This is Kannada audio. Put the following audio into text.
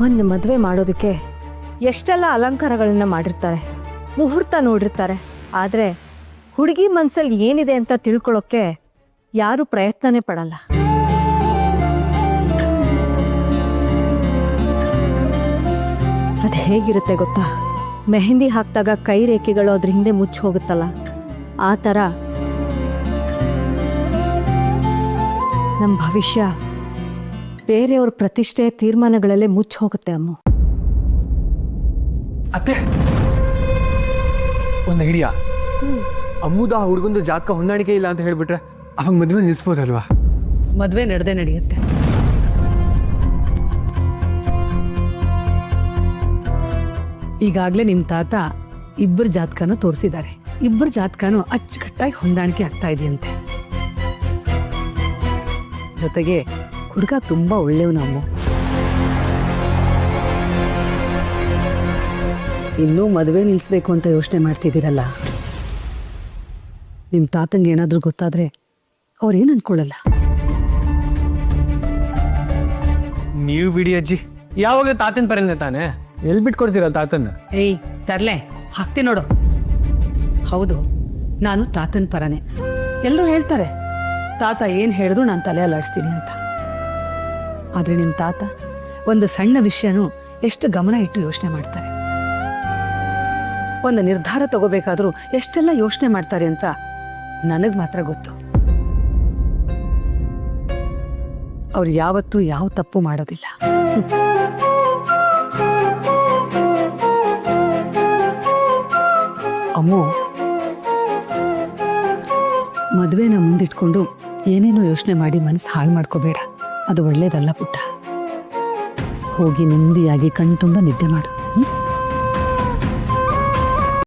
ಒಂದು ಮದುವೆ ಮಾಡೋದಕ್ಕೆ ಎಷ್ಟೆಲ್ಲ ಅಲಂಕಾರಗಳನ್ನ ಮಾಡಿರ್ತಾರೆ, ಮುಹೂರ್ತ ನೋಡಿರ್ತಾರೆ. ಆದರೆ ಹುಡುಗಿ ಮನಸ್ಸಲ್ಲಿ ಏನಿದೆ ಅಂತ ತಿಳ್ಕೊಳ್ಳೋಕ್ಕೆ ಯಾರೂ ಪ್ರಯತ್ನನೇ ಪಡಲ್ಲ. ಅದು ಹೇಗಿರುತ್ತೆ ಗೊತ್ತಾ? ಮೆಹಂದಿ ಹಾಕಿದಾಗ ಕೈ ರೇಖೆಗಳು ಅದ್ರ ಹಿಂದೆ ಮುಚ್ಚಿ ಹೋಗುತ್ತಲ್ಲ, ಆ ಥರ ನಮ್ಮ ಭವಿಷ್ಯ ಬೇರೆಯವ್ರ ಪ್ರತಿಷ್ಠೆ ತೀರ್ಮಾನಗಳಲ್ಲೇ ಮುಚ್ಚಿ ಹೋಗುತ್ತೆ ಅಮ್ಮ. ಅತ್ತೆ, ಒಂದು ಐಡಿಯಾ. ಅಮ್ಮುದ ಹುಡುಗಂದು ಜಾತಕ ಹೊಂದಾಣಿಕೆ ಇಲ್ಲ ಅಂತ ಹೇಳ್ಬಿಟ್ರೆ ಅವಾಗ ಮದುವೆ ನಿಲ್ಲಿಸ್ಬೋದಲ್ವಾ? ಮದುವೆ ನಡೆಯುತ್ತೆ. ಈಗಾಗಲೇ ನಿಮ್ಮ ತಾತ ಇಬ್ಬರು ಜಾತಕನೂ ತೋರಿಸಿದ್ದಾರೆ. ಇಬ್ಬರು ಜಾತಕನೂ ಅಚ್ಚುಕಟ್ಟಾಗಿ ಹೊಂದಾಣಿಕೆ ಆಗ್ತಾ ಇದೆಯಂತೆ. ಜೊತೆಗೆ ಹುಡುಗ ತುಂಬಾ ಒಳ್ಳೆಯವನು ಅಮ್ಮ. ಇನ್ನೂ ಮದುವೆ ನಿಲ್ಲಿಸ್ಬೇಕು ಅಂತ ಯೋಚನೆ ಮಾಡ್ತಿದ್ದೀರಲ್ಲ, ನಿಮ್ಮ ತಾತಂಗೆ ಏನಾದರೂ ಗೊತ್ತಾದ್ರೆ ಅವ್ರೇನು ಅನ್ಕೊಳ್ಳಲ್ಲ. ನೀವು ಬಿಡಿ ಅಜ್ಜಿ, ಯಾವಾಗ ತಾತನ ಪರನೇ ತಾನೆ, ಎಲ್ಲಿ ಬಿಟ್ಕೊಡ್ತೀರ ತಾತನ್ನ? ಏಯ್ ತರ್ಲೆ ಹಾಕ್ತಿ ನೋಡು. ಹೌದು, ನಾನು ತಾತನ ಪರನೇ. ಎಲ್ಲರೂ ಹೇಳ್ತಾರೆ ತಾತ ಏನು ಹೇಳಿದ್ರು ನಾನು ತಲೆ ಅಲ್ಲಾಡಿಸ್ತೀನಿ ಅಂತ. ಆದರೆ ನಿಮ್ಮ ತಾತ ಒಂದು ಸಣ್ಣ ವಿಷಯನೂ ಎಷ್ಟು ಗಮನ ಇಟ್ಟು ಯೋಚನೆ ಮಾಡ್ತಾರೆ. ಒಂದು ನಿರ್ಧಾರ ತಗೋಬೇಕಾದ್ರೂ ಎಷ್ಟೆಲ್ಲ ಯೋಚನೆ ಮಾಡ್ತಾರೆ ಅಂತ ನನಗೆ ಮಾತ್ರ ಗೊತ್ತು. ಅವ್ರು ಯಾವತ್ತೂ ಯಾವ ತಪ್ಪು ಮಾಡೋದಿಲ್ಲ. ಅಮ್ಮು, ಮದುವೆನ ಮುಂದಿಟ್ಕೊಂಡು ಏನೇನೋ ಯೋಚನೆ ಮಾಡಿ ಮನಸ್ಸು ಹಾಳು ಮಾಡ್ಕೋಬೇಡ. ಅದು ಒಳ್ಳೇದಲ್ಲ ಪುಟ್ಟ. ಹೋಗಿ ನೆಮ್ಮದಿಯಾಗಿ ಕಣ್ಣು ತುಂಬ ನಿದ್ದೆ ಮಾಡು.